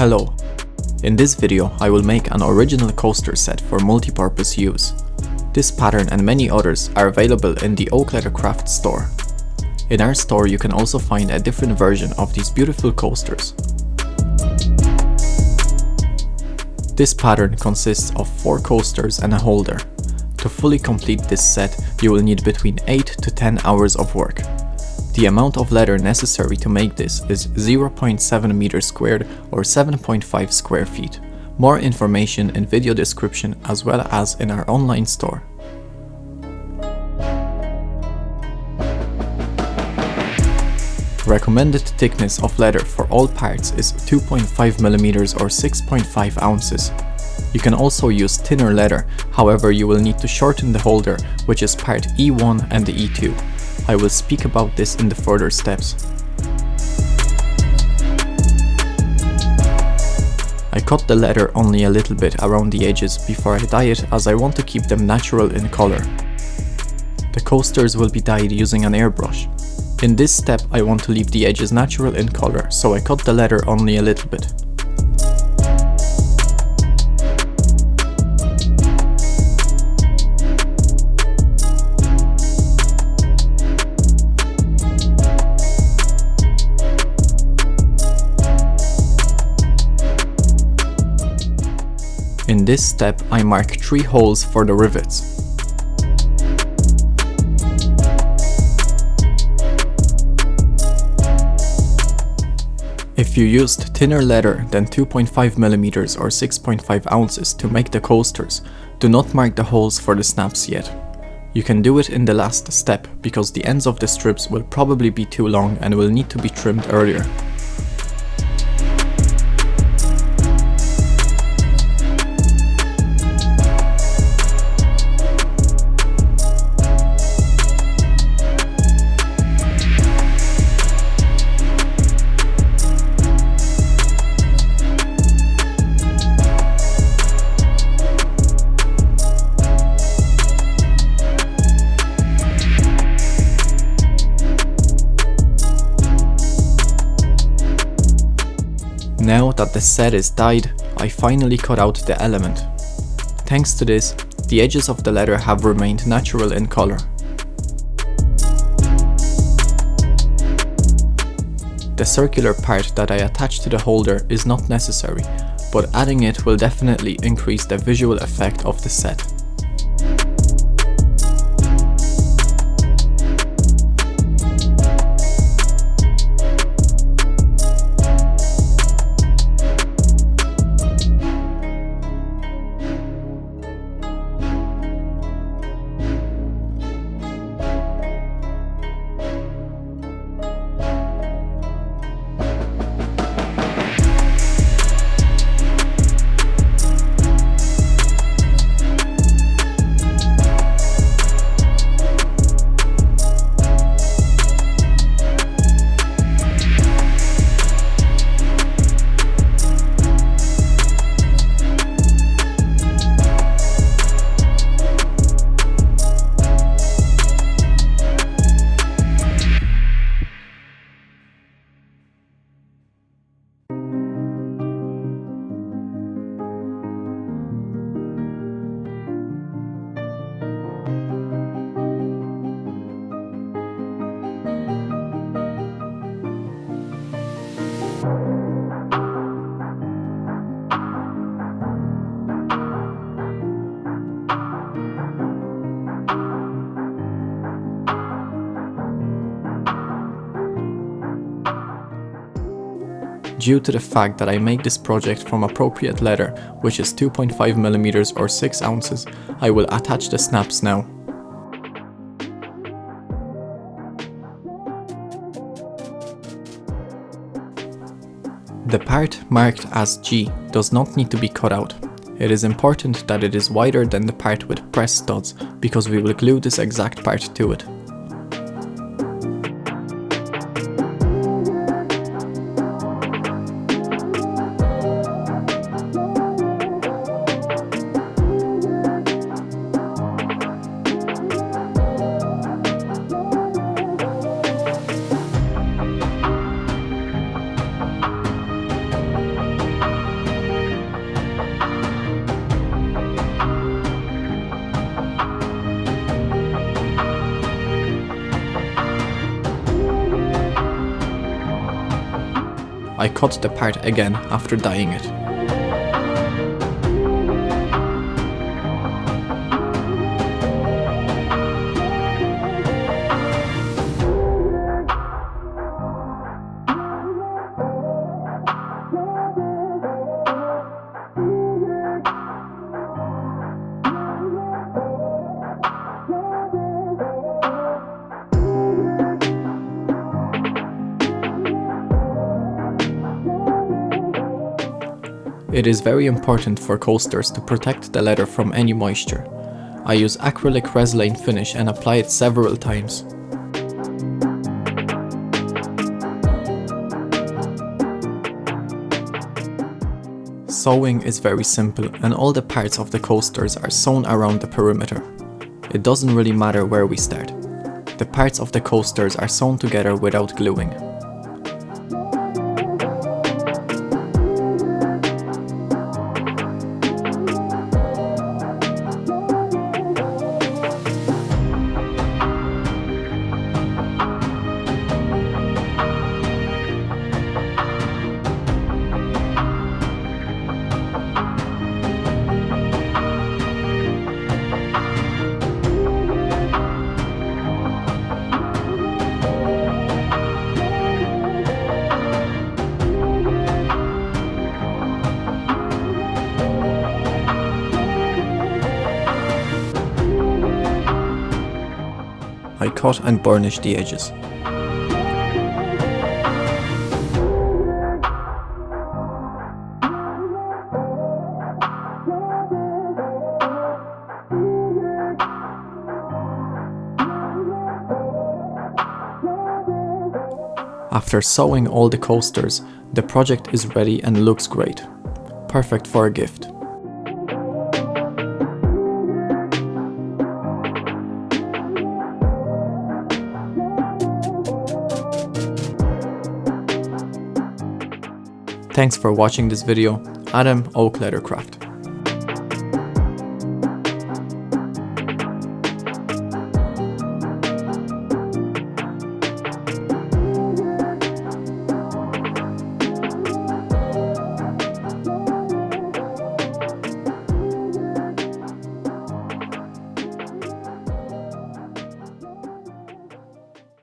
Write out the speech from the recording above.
Hello! In this video I will make an original coaster set for multi-purpose use. This pattern and many others are available in the Oak Leathercraft store. In our store you can also find a different version of these beautiful coasters. This pattern consists of 4 coasters and a holder. To fully complete this set you will need between 8 to 10 hours of work. The amount of leather necessary to make this is 0.7 meters squared or 7.5 square feet. More information in video description as well as in our online store. Recommended thickness of leather for all parts is 2.5 millimeters or 6.5 ounces. You can also use thinner leather, however you will need to shorten the holder, which is part E1 and the E2. I will speak about this in the further steps. I cut the leather only a little bit around the edges before I dye it, as I want to keep them natural in color. The coasters will be dyed using an airbrush. In this step I want to leave the edges natural in color, so I cut the leather only a little bit. In this step I mark 3 holes for the rivets. If you used thinner leather than 2.5 millimeters or 6.5 ounces to make the coasters, do not mark the holes for the snaps yet. You can do it in the last step because the ends of the strips will probably be too long and will need to be trimmed earlier. Now that the set is dyed, I finally cut out the element. Thanks to this, the edges of the leather have remained natural in color. The circular part that I attached to the holder is not necessary, but adding it will definitely increase the visual effect of the set. Due to the fact that I make this project from appropriate leather, which is 2.5 millimeters or 6 ounces, I will attach the snaps now. The part marked as G does not need to be cut out. It is important that it is wider than the part with press studs, because we will glue this exact part to it. I cut the part again after dyeing it. It is very important for coasters to protect the leather from any moisture. I use acrylic resin finish and apply it several times. Sewing is very simple and all the parts of the coasters are sewn around the perimeter. It doesn't really matter where we start. The parts of the coasters are sewn together without gluing. I cut and burnish the edges. After sewing all the coasters, the project is ready and looks great. Perfect for a gift. Thanks for watching this video. Adam, Oak Leathercraft.